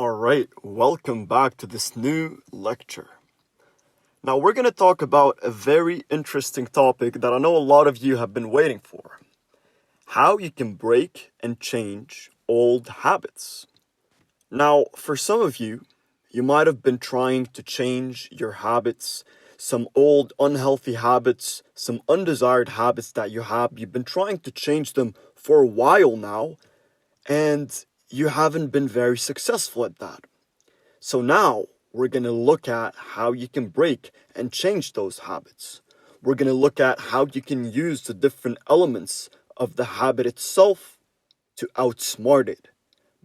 Alright, welcome back to this new lecture. Now we're going to talk about a very interesting topic that I know a lot of you have been waiting for. How you can break and change old habits. Now, for some of you, you might have been trying to change your habits, some old unhealthy habits, some undesired habits that you have. You've been trying to change them for a while now, and you haven't been very successful at that. So now we're going to look at how you can break and change those habits. We're going to look at how you can use the different elements of the habit itself to outsmart it,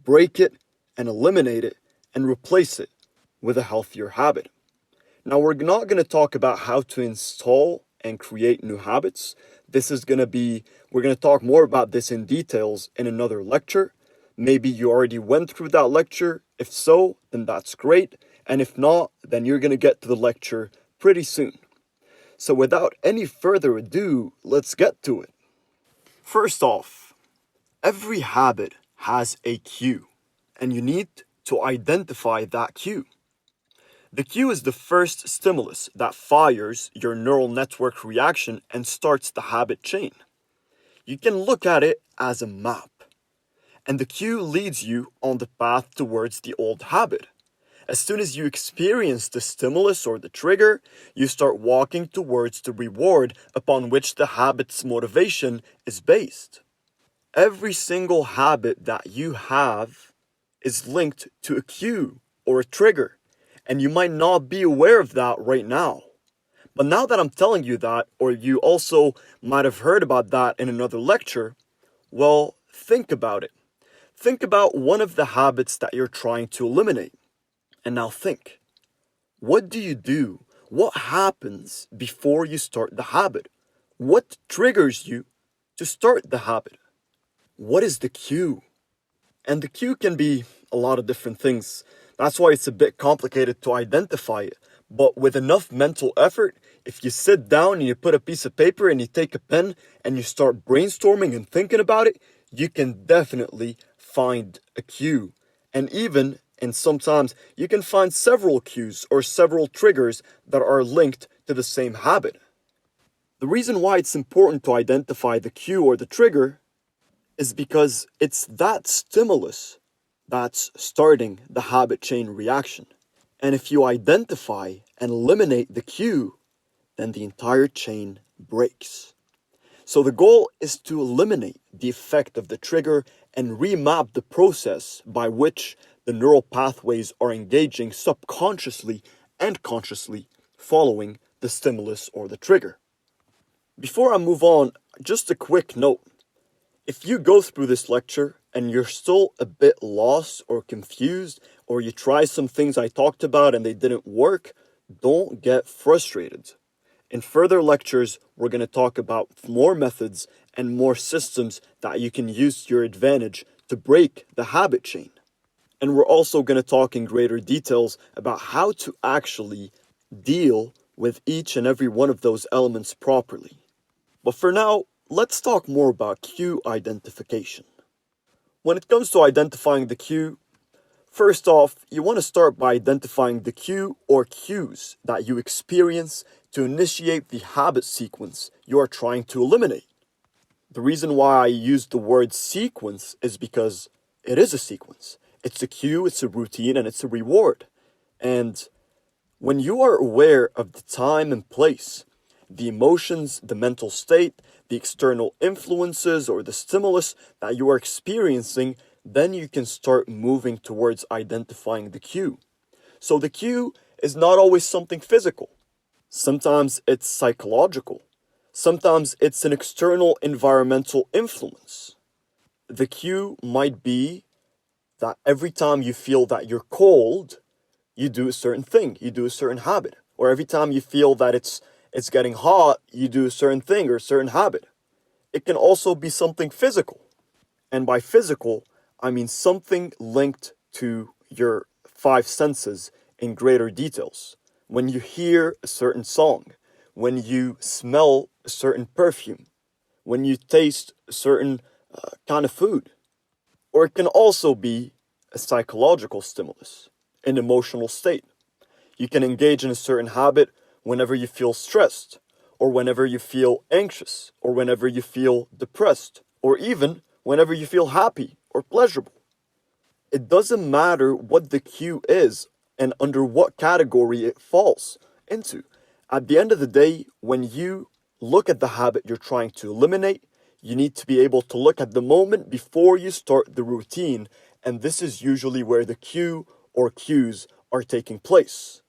break it, and eliminate it, and replace it with a healthier habit. Now we're not going to talk about how to install and create new habits. We're going to talk more about this in details in another lecture. Maybe you already went through that lecture. If so, then that's great. And if not, then you're going to get to the lecture pretty soon. So without any further ado, let's get to it. First off, every habit has a cue, and you need to identify that cue. The cue is the first stimulus that fires your neural network reaction and starts the habit chain. You can look at it as a map, and the cue leads you on the path towards the old habit. As soon as you experience the stimulus or the trigger, you start walking towards the reward upon which the habit's motivation is based. Every single habit that you have is linked to a cue or a trigger. And you might not be aware of that right now. But now that I'm telling you that, or you also might have heard about that in another lecture, well, think about it. Think about one of the habits that you're trying to eliminate. And now think, what do you do? What happens before you start the habit? What triggers you to start the habit? What is the cue? And the cue can be a lot of different things. That's why it's a bit complicated to identify it. But with enough mental effort, if you sit down and you put a piece of paper and you take a pen and you start brainstorming and thinking about it, you can definitely find a cue. And sometimes you can find several cues or several triggers that are linked to the same habit. The reason why it's important to identify the cue or the trigger is because it's that stimulus that's starting the habit chain reaction. And if you identify and eliminate the cue, then the entire chain breaks. So the goal is to eliminate the effect of the trigger and remap the process by which the neural pathways are engaging subconsciously and consciously following the stimulus or the trigger. Before I move on, just a quick note. If you go through this lecture and you're still a bit lost or confused, or you try some things I talked about and they didn't work, don't get frustrated. In further lectures, we're going to talk about more methods and more systems that you can use to your advantage to break the habit chain. And we're also going to talk in greater details about how to actually deal with each and every one of those elements properly. But for now, let's talk more about cue identification. When it comes to identifying the cue, first off, you want to start by identifying the cue or cues that you experience to initiate the habit sequence you are trying to eliminate. The reason why I use the word sequence is because it is a sequence. It's a cue, it's a routine, and it's a reward. And when you are aware of the time and place, the emotions, the mental state, the external influences or the stimulus that you are experiencing, then you can start moving towards identifying the cue. So the cue is not always something physical. Sometimes it's psychological. Sometimes it's an external environmental influence. The cue might be that every time you feel that you're cold, you do a certain thing, you do a certain habit. Or every time you feel that it's getting hot, you do a certain thing or a certain habit. It can also be something physical. And by physical, I mean something linked to your five senses in greater details. When you hear a certain song, when you smell a certain perfume, when you taste a certain kind of food. Or it can also be a psychological stimulus, an emotional state. You can engage in a certain habit whenever you feel stressed, or whenever you feel anxious, or whenever you feel depressed, or even whenever you feel happy or pleasurable. It doesn't matter what the cue is and under what category it falls into. At the end of the day, when you look at the habit you're trying to eliminate, you need to be able to look at the moment before you start the routine, and this is usually where the cue or cues are taking place.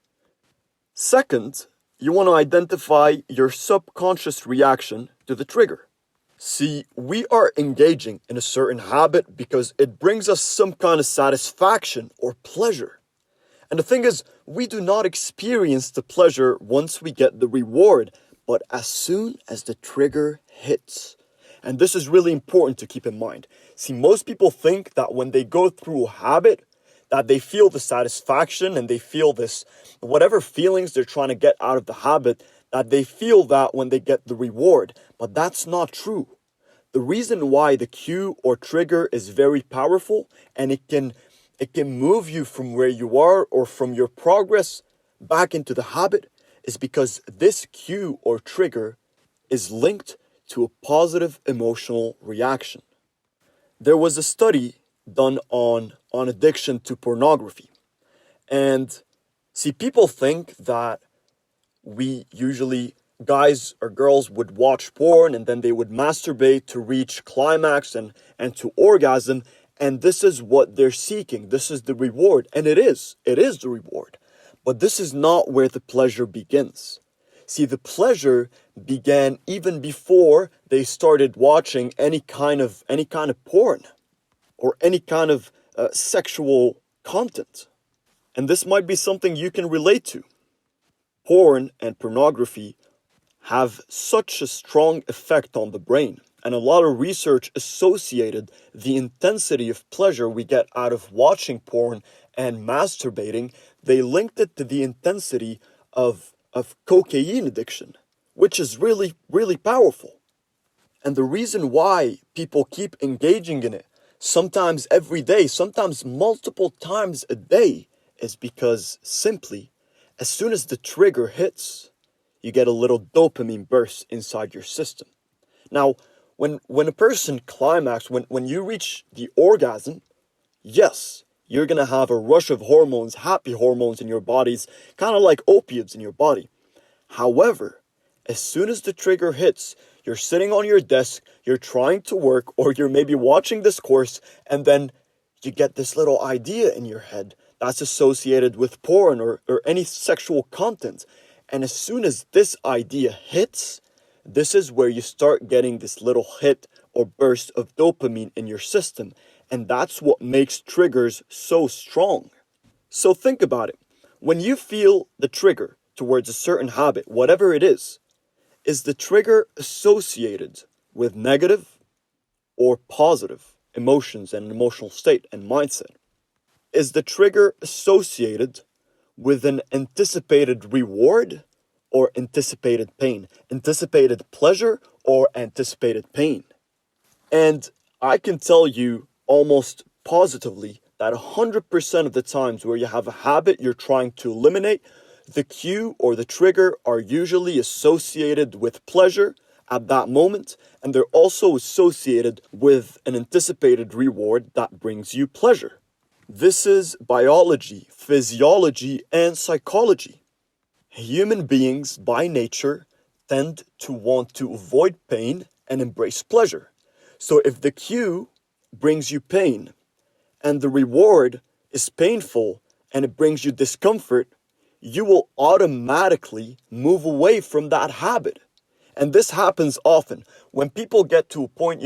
Second, you want to identify your subconscious reaction to the trigger. See, we are engaging in a certain habit because it brings us some kind of satisfaction or pleasure. And the thing is, we do not experience the pleasure once we get the reward, but as soon as the trigger hits. And this is really important to keep in mind. See, most people think that when they go through a habit, that they feel the satisfaction and they feel this, whatever feelings they're trying to get out of the habit, that they feel that when they get the reward. But that's not true. The reason why the cue or trigger is very powerful and it can move you from where you are or from your progress back into the habit is because this cue or trigger is linked to a positive emotional reaction. There was a study done on addiction to pornography. And see, people think that we usually, guys or girls would watch porn and then they would masturbate to reach climax and to orgasm. And this is what they're seeking. This is the reward. And it is the reward. But this is not where the pleasure begins. See, the pleasure began even before they started watching any kind of porn or any kind of sexual content. And this might be something you can relate to. Porn and pornography have such a strong effect on the brain, and a lot of research associated the intensity of pleasure we get out of watching porn and masturbating. They linked it to the intensity of cocaine addiction, which is really, really powerful. And the reason why people keep engaging in it, sometimes every day, sometimes multiple times a day, is because simply, as soon as the trigger hits, you get a little dopamine burst inside your system. Now, when a person climax, when you reach the orgasm, yes, you're gonna have a rush of hormones, happy hormones in your bodies, kind of like opiates in your body. However, as soon as the trigger hits, you're sitting on your desk, you're trying to work, or you're maybe watching this course, and then you get this little idea in your head that's associated with porn or any sexual content. And as soon as this idea hits, this is where you start getting this little hit or burst of dopamine in your system. And that's what makes triggers so strong. So think about it. When you feel the trigger towards a certain habit, whatever it is the trigger associated with negative or positive emotions and emotional state and mindset? Is the trigger associated with an anticipated reward or anticipated pain? Anticipated pleasure or anticipated pain? And I can tell you almost positively that 100% of the times where you have a habit you're trying to eliminate, the cue or the trigger are usually associated with pleasure at that moment, and they're also associated with an anticipated reward that brings you pleasure. This is biology, physiology, and psychology. Human beings by nature tend to want to avoid pain and embrace pleasure. So if the cue brings you pain and the reward is painful and it brings you discomfort, you will automatically move away from that habit. And this happens often when people get to a point,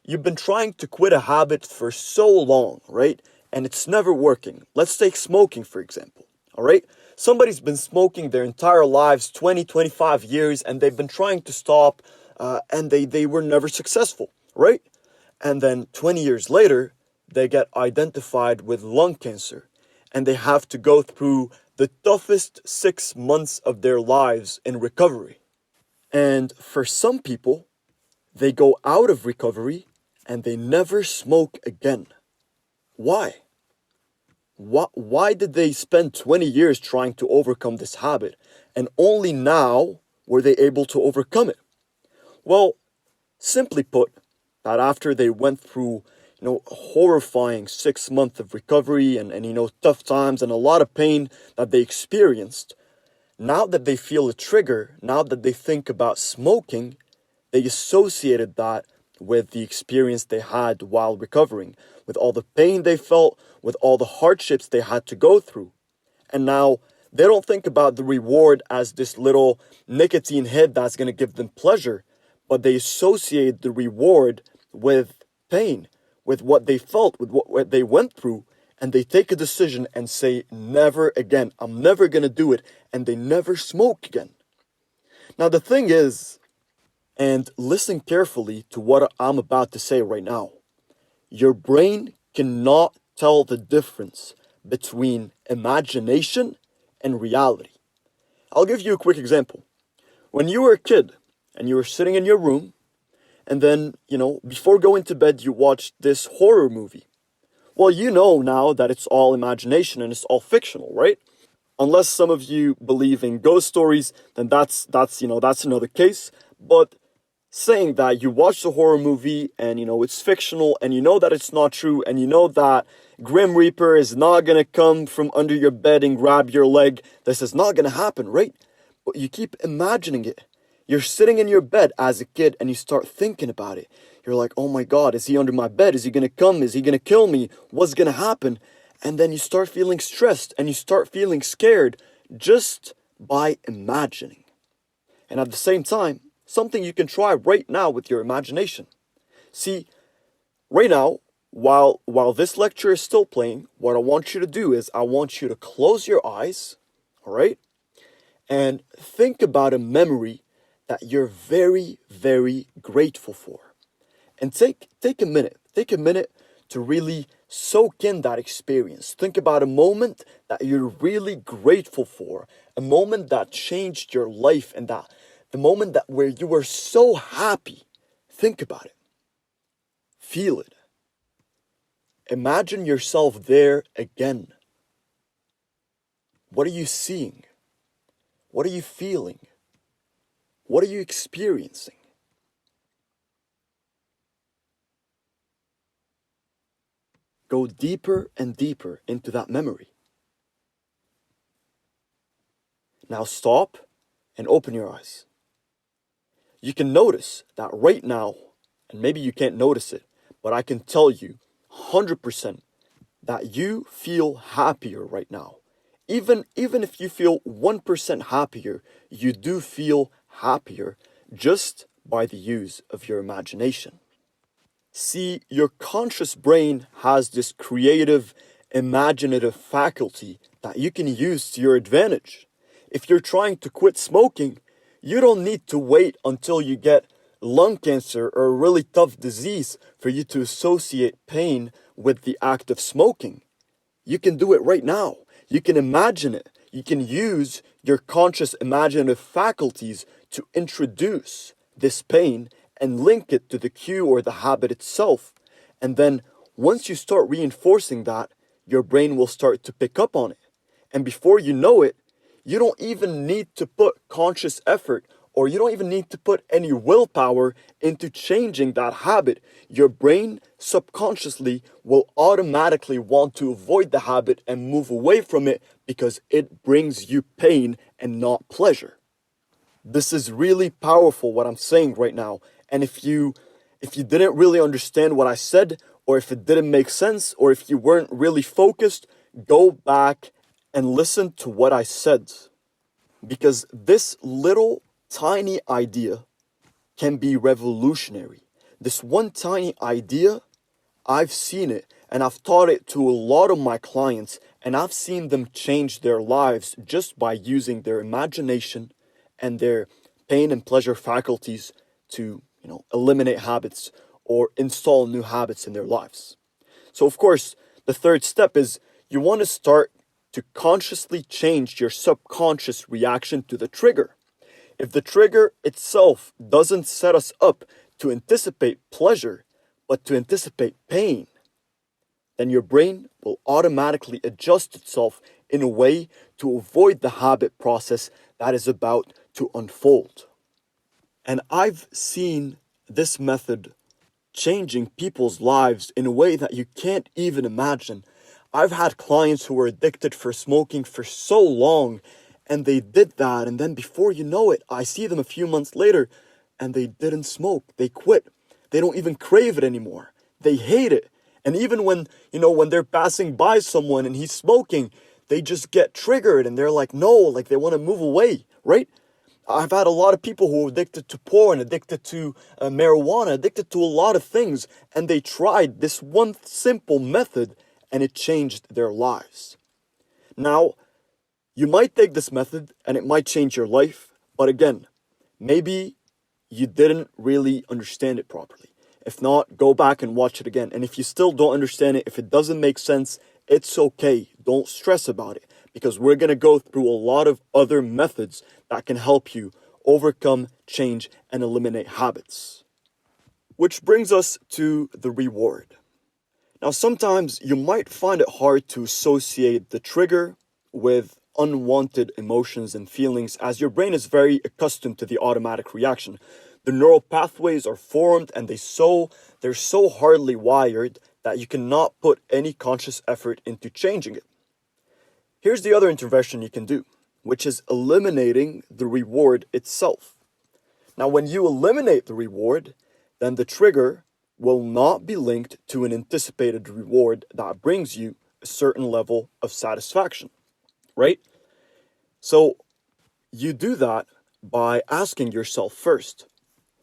you've been trying to quit a habit for so long, right? And it's never working. Let's take smoking, for example, all right? Somebody's been smoking their entire lives, 20, 25 years, and they've been trying to stop, and they were never successful, right? And then 20 years later, they get identified with lung cancer, and they have to go through the toughest 6 months of their lives in recovery. And for some people, they go out of recovery and they never smoke again. Why? Why did they spend 20 years trying to overcome this habit, and only now were they able to overcome it? Well, simply put, that after they went through, a horrifying 6 months of recovery and tough times and a lot of pain that they experienced, now that they feel a trigger, now that they think about smoking, they associated that with the experience they had while recovering, with all the pain they felt, with all the hardships they had to go through. And now they don't think about the reward as this little nicotine hit that's going to give them pleasure, but they associate the reward with pain, with what they felt, with what they went through, and they take a decision and say, never again, I'm never going to do it, and they never smoke again. Now the thing is, and listen carefully to what I'm about to say right now, your brain cannot tell the difference between imagination and reality. I'll give you a quick example. When you were a kid and you were sitting in your room, and then, before going to bed, you watched this horror movie. Well, you know now that it's all imagination and it's all fictional, right? Unless some of you believe in ghost stories, then that's another case. But saying that you watch the horror movie and it's fictional and you know that it's not true and you know that Grim Reaper is not gonna come from under your bed and grab your leg. This is not gonna happen, right? But you keep imagining it. You're sitting in your bed as a kid and you start thinking about it. You're like, oh my God, is he under my bed? Is he gonna come? Is he gonna kill me? What's gonna happen? And then you start feeling stressed and you start feeling scared just by imagining. And at the same time, something you can try right now with your imagination. See, right now, while this lecture is still playing, what I want you to do is I want you to close your eyes, all right? And think about a memory that you're very, very grateful for. And take a minute to really soak in that experience. Think about a moment that you're really grateful for, a moment that changed your life and that the moment that where you were so happy. Think about it. Feel it. Imagine yourself there again. What are you seeing? What are you feeling? What are you experiencing? Go deeper and deeper into that memory. Now stop and open your eyes. You can notice that right now, and maybe you can't notice it, but I can tell you 100% that you feel happier right now. Even if you feel 1% happier, you do feel happier just by the use of your imagination. See, your conscious brain has this creative, imaginative faculty that you can use to your advantage. If you're trying to quit smoking, you don't need to wait until you get lung cancer or a really tough disease for you to associate pain with the act of smoking. You can do it right now. You can imagine it. You can use your conscious imaginative faculties to introduce this pain and link it to the cue or the habit itself. And then once you start reinforcing that, your brain will start to pick up on it. And before you know it, you don't even need to put conscious effort or you don't even need to put any willpower into changing that habit. Your brain subconsciously will automatically want to avoid the habit and move away from it because it brings you pain and not pleasure. This is really powerful what I'm saying right now. And if you didn't really understand what I said, or if it didn't make sense, or if you weren't really focused, go back and listen to what I said. Because this little tiny idea can be revolutionary. This one tiny idea, I've seen it and I've taught it to a lot of my clients, and I've seen them change their lives just by using their imagination and their pain and pleasure faculties to, eliminate habits or install new habits in their lives. So of course, the third step is you want to start to consciously change your subconscious reaction to the trigger. If the trigger itself doesn't set us up to anticipate pleasure, but to anticipate pain, then your brain will automatically adjust itself in a way to avoid the habit process that is about to unfold. And I've seen this method changing people's lives in a way that you can't even imagine. I've had clients who were addicted for smoking for so long, and they did that, and then before you know it, I see them a few months later and they didn't smoke. They quit. They don't even crave it anymore. They hate it. And even when they're passing by someone and he's smoking, they just get triggered and they're like, no, like they want to move away, right? I've had a lot of people who are addicted to porn, addicted to marijuana, addicted to a lot of things, and they tried this one simple method and it changed their lives. Now, you might take this method and it might change your life, but again, maybe you didn't really understand it properly. If not, go back and watch it again. And if you still don't understand it, if it doesn't make sense, it's okay. Don't stress about it, because we're going to go through a lot of other methods that can help you overcome, change, and eliminate habits. Which brings us to the reward. Now, sometimes you might find it hard to associate the trigger with unwanted emotions and feelings, as your brain is very accustomed to the automatic reaction. The neural pathways are formed and they're so hardly wired that you cannot put any conscious effort into changing it. Here's the other intervention you can do, which is eliminating the reward itself. Now, when you eliminate the reward, then the trigger will not be linked to an anticipated reward that brings you a certain level of satisfaction, right? So you do that by asking yourself first,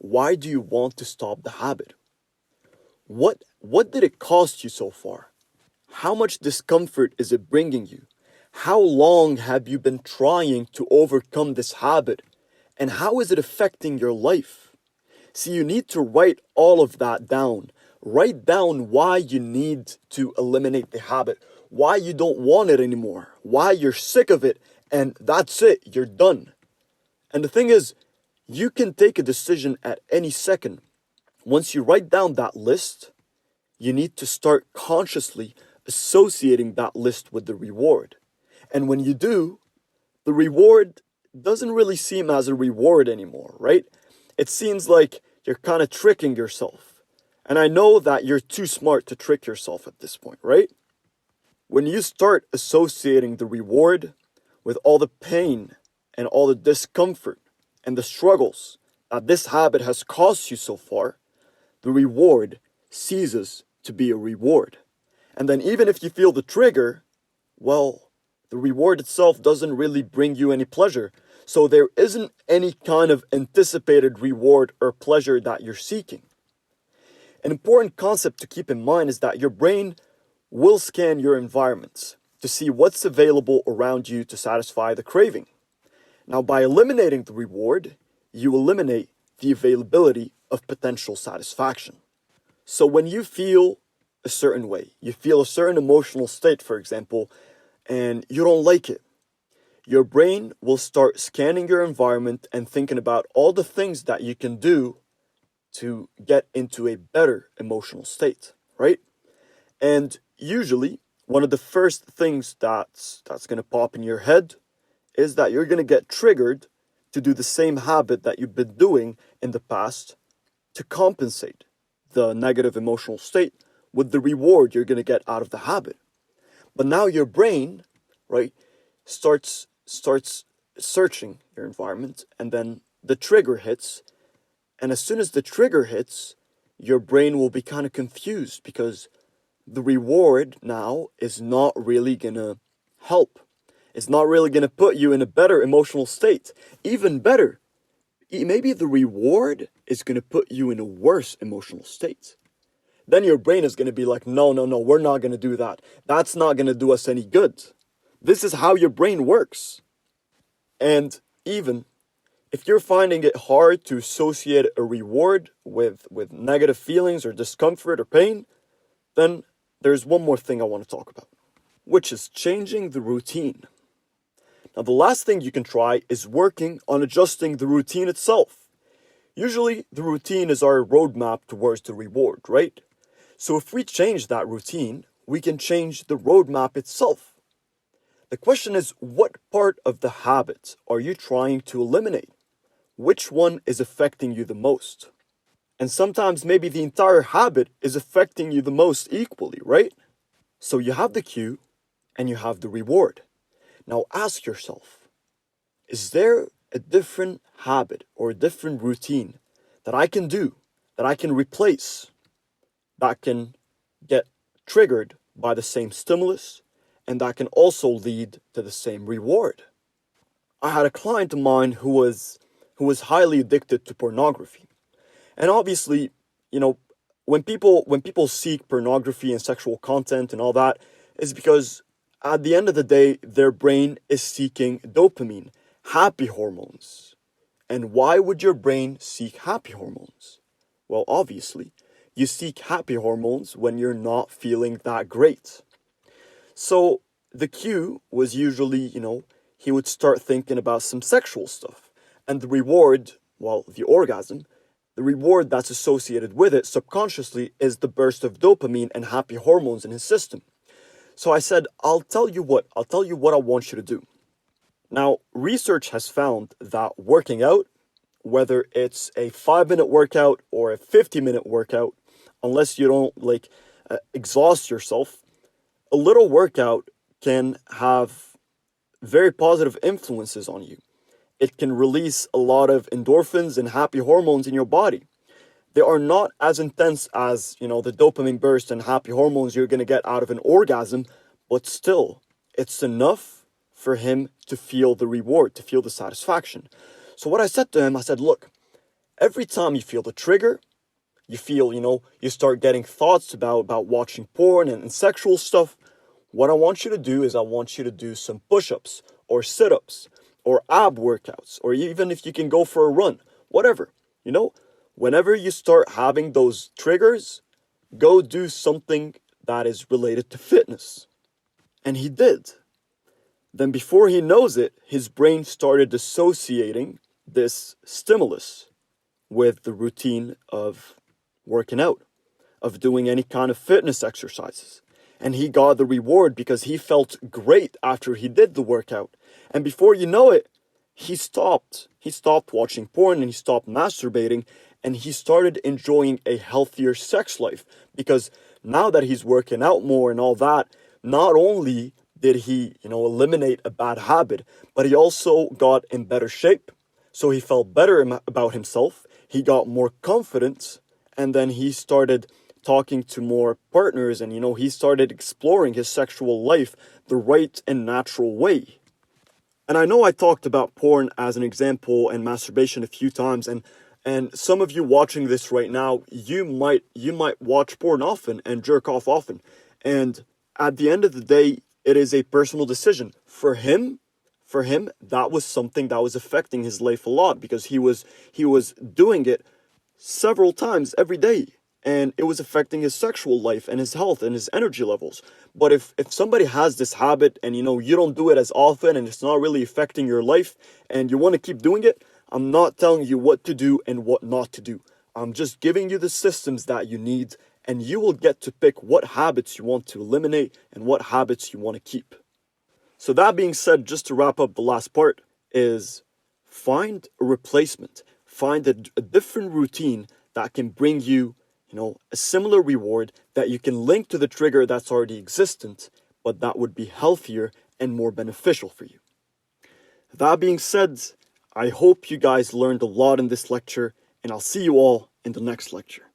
why do you want to stop the habit? What did it cost you so far? How much discomfort is it bringing you? How long have you been trying to overcome this habit? And how is it affecting your life? See, you need to write all of that down. Write down why you need to eliminate the habit, why you don't want it anymore, why you're sick of it, and that's it, you're done. And the thing is, you can take a decision at any second. Once you write down that list, you need to start consciously associating that list with the reward. And when you do, the reward doesn't really seem as a reward anymore, right? It seems like you're kind of tricking yourself. And I know that you're too smart to trick yourself at this point, right? When you start associating the reward with all the pain and all the discomfort and the struggles that this habit has caused you so far, the reward ceases to be a reward. And then even if you feel the trigger, well, the reward itself doesn't really bring you any pleasure. So there isn't any kind of anticipated reward or pleasure that you're seeking. An important concept to keep in mind is that your brain will scan your environments to see what's available around you to satisfy the craving. Now, by eliminating the reward, you eliminate the availability of potential satisfaction. So when you feel a certain way, you feel a certain emotional state, for example, and you don't like it, your brain will start scanning your environment and thinking about all the things that you can do to get into a better emotional state, right? And usually, one of the first things that's going to pop in your head is that you're going to get triggered to do the same habit that you've been doing in the past to compensate the negative emotional state with the reward you're going to get out of the habit. But now your brain, right, starts searching your environment, and then the trigger hits. And as soon as the trigger hits, your brain will be kind of confused because the reward now is not really going to help. It's not really going to put you in a better emotional state. Even better, maybe the reward is going to put you in a worse emotional state. Then your brain is going to be like, no, we're not going to do that. That's not going to do us any good. This is how your brain works. And even if you're finding it hard to associate a reward with negative feelings or discomfort or pain, then there's one more thing I want to talk about, which is changing the routine. Now, the last thing you can try is working on adjusting the routine itself. Usually, the routine is our roadmap towards the reward, right? So if we change that routine, we can change the roadmap itself. The question is, what part of the habit are you trying to eliminate? Which one is affecting you the most? And sometimes maybe the entire habit is affecting you the most equally, right? So you have the cue and you have the reward. Now ask yourself, is there a different habit or a different routine that I can do, that I can replace, that can get triggered by the same stimulus and that can also lead to the same reward? I had a client of mine who was highly addicted to pornography. And obviously, you know, when people seek pornography and sexual content and all that, is because at the end of the day, their brain is seeking dopamine, happy hormones. And why would your brain seek happy hormones? Well, obviously, you seek happy hormones when you're not feeling that great. So the cue was usually, he would start thinking about some sexual stuff. And the reward, well, the orgasm, the reward that's associated with it subconsciously is the burst of dopamine and happy hormones in his system. So I said, I'll tell you what I want you to do. Now, research has found that working out, whether it's a 5-minute workout or a 50-minute workout, unless you don't exhaust yourself, a little workout can have very positive influences on you. It can release a lot of endorphins and happy hormones in your body. They are not as intense as, the dopamine burst and happy hormones you're going to get out of an orgasm, but still, it's enough for him to feel the reward, to feel the satisfaction. So what I said to him, I said, look, every time you feel the trigger, you feel, you start getting thoughts about watching porn and sexual stuff, what I want you to do is I want you to do some push-ups or sit-ups or ab workouts, or even if you can go for a run, whatever, whenever you start having those triggers, go do something that is related to fitness. And he did. Then before he knows it, his brain started associating this stimulus with the routine of working out, of doing any kind of fitness exercises. And he got the reward because he felt great after he did the workout. And before you know it, he stopped. He stopped watching porn and he stopped masturbating and he started enjoying a healthier sex life because now that he's working out more and all that, not only did he, eliminate a bad habit, but he also got in better shape. So he felt better about himself. He got more confidence and then he started talking to more partners and he started exploring his sexual life the right and natural way. And I know I talked about porn as an example and masturbation a few times and some of you watching this right now, you might watch porn often and jerk off often. And at the end of the day, it is a personal decision. For him, that was something that was affecting his life a lot because he was doing it several times every day. And it was affecting his sexual life and his health and his energy levels. But if somebody has this habit and you don't do it as often and it's not really affecting your life and you want to keep doing it, I'm not telling you what to do and what not to do. I'm just giving you the systems that you need and you will get to pick what habits you want to eliminate and what habits you want to keep. So that being said, just to wrap up the last part is find a replacement. Find a different routine that can bring you a similar reward that you can link to the trigger that's already existent, but that would be healthier and more beneficial for you. That being said, I hope you guys learned a lot in this lecture, and I'll see you all in the next lecture.